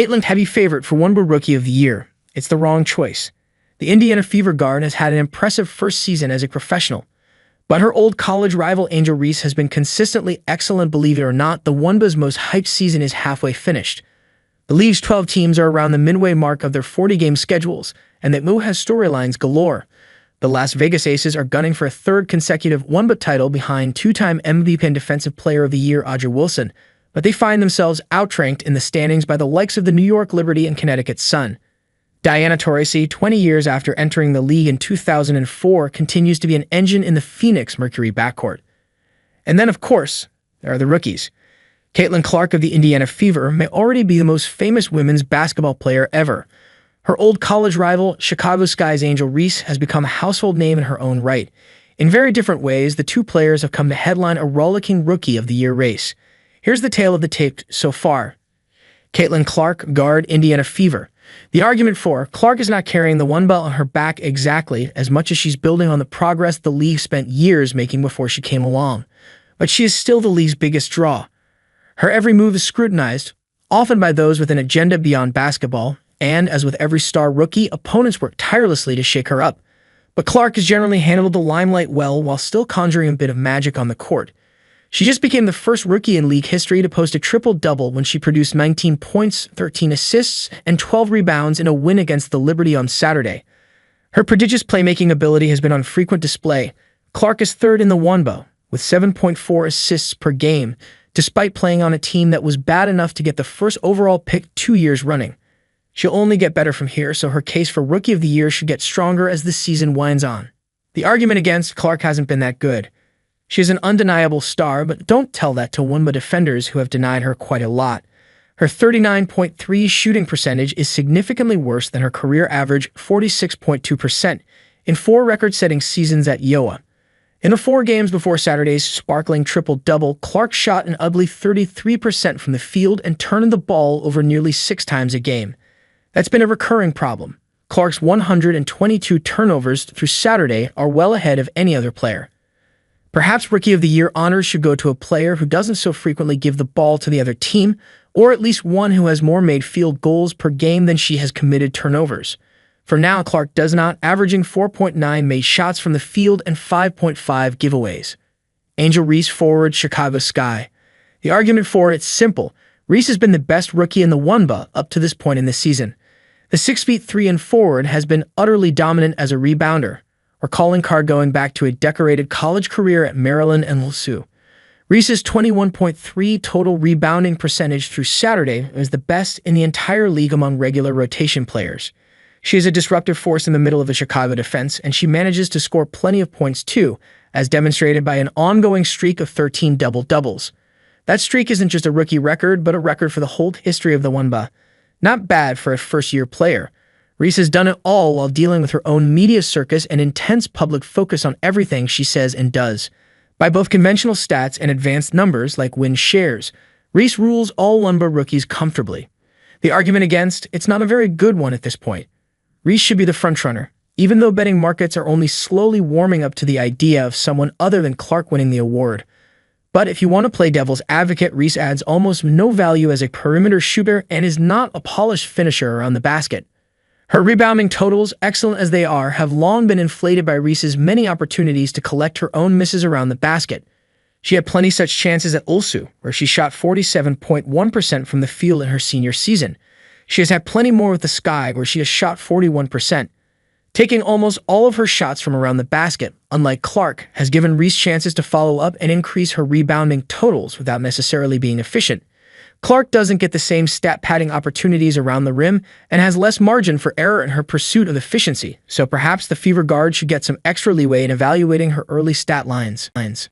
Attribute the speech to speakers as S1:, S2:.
S1: Caitlin, heavy favorite for WNBA Rookie of the Year. It's the wrong choice. The Indiana Fever guard has had an impressive first season as a professional, but her old college rival Angel Reese has been consistently excellent. Believe it or not, the WNBA's most hyped season is halfway finished. The league's 12 teams are around the midway mark of their 40-game schedules, and that move has storylines galore. The Las Vegas Aces are gunning for a third consecutive WNBA title behind two-time MVP and Defensive Player of the Year Audrey Wilson, but they find themselves outranked in the standings by the likes of the New York Liberty and Connecticut Sun. Diana Taurasi, 20 years after entering the league in 2004, continues to be an engine in the Phoenix Mercury backcourt. And then, of course, there are the rookies. Caitlin Clark of the Indiana Fever may already be the most famous women's basketball player ever. Her old college rival, Chicago Sky's Angel Reese, has become a household name in her own right. In very different ways, the two players have come to headline a rollicking Rookie of the Year race. Here's the tale of the tape so far. Caitlin Clark, guard, Indiana Fever. The argument for Clark is not carrying the one belt on her back exactly as much as she's building on the progress the league spent years making before she came along. But she is still the league's biggest draw. Her every move is scrutinized, often by those with an agenda beyond basketball, and, as with every star rookie, opponents work tirelessly to shake her up. But Clark has generally handled the limelight well while still conjuring a bit of magic on the court. She just became the first rookie in league history to post a triple-double when she produced 19 points, 13 assists, and 12 rebounds in a win against the Liberty on Saturday. Her prodigious playmaking ability has been on frequent display. Clark is third in the WNBA, with 7.4 assists per game, despite playing on a team that was bad enough to get the first overall pick 2 years running. She'll only get better from here, so her case for Rookie of the Year should get stronger as the season winds on. The argument against Clark hasn't been that good. She is an undeniable star, but don't tell that to WNBA defenders who have denied her quite a lot. Her 39.3 shooting percentage is significantly worse than her career average 46.2% in 4 record-setting seasons at Iowa. In the 4 games before Saturday's sparkling triple-double, Clark shot an ugly 33% from the field and turned the ball over nearly 6 times a game. That's been a recurring problem. Clark's 122 turnovers through Saturday are well ahead of any other player. Perhaps Rookie of the Year honors should go to a player who doesn't so frequently give the ball to the other team, or at least one who has more made field goals per game than she has committed turnovers. For now, Clark does not, averaging 4.9 made shots from the field and 5.5 giveaways. Angel Reese, forward, Chicago Sky. The argument for it's simple. Reese has been the best rookie in the WNBA up to this point in the season. The 6'3" and forward has been utterly dominant as a rebounder, or calling card going back to a decorated college career at Maryland and LSU. Reese's 21.3 total rebounding percentage through Saturday is the best in the entire league among regular rotation players. She is a disruptive force in the middle of the Chicago defense, and she manages to score plenty of points too, as demonstrated by an ongoing streak of 13 double-doubles. That streak isn't just a rookie record, but a record for the whole history of the WNBA. Not bad for a first-year player. Reese has done it all while dealing with her own media circus and intense public focus on everything she says and does. By both conventional stats and advanced numbers like win shares, Reese rules all WNBA rookies comfortably. The argument against, it's not a very good one at this point. Reese should be the frontrunner, even though betting markets are only slowly warming up to the idea of someone other than Clark winning the award. But if you want to play devil's advocate, Reese adds almost no value as a perimeter shooter and is not a polished finisher around the basket. Her rebounding totals, excellent as they are, have long been inflated by Reese's many opportunities to collect her own misses around the basket. She had plenty such chances at LSU, where she shot 47.1% from the field in her senior season. She has had plenty more with the Sky, where she has shot 41%. Taking almost all of her shots from around the basket, unlike Clark, has given Reese chances to follow up and increase her rebounding totals without necessarily being efficient. Clark doesn't get the same stat-padding opportunities around the rim and has less margin for error in her pursuit of efficiency, so perhaps the Fever guard should get some extra leeway in evaluating her early stat lines.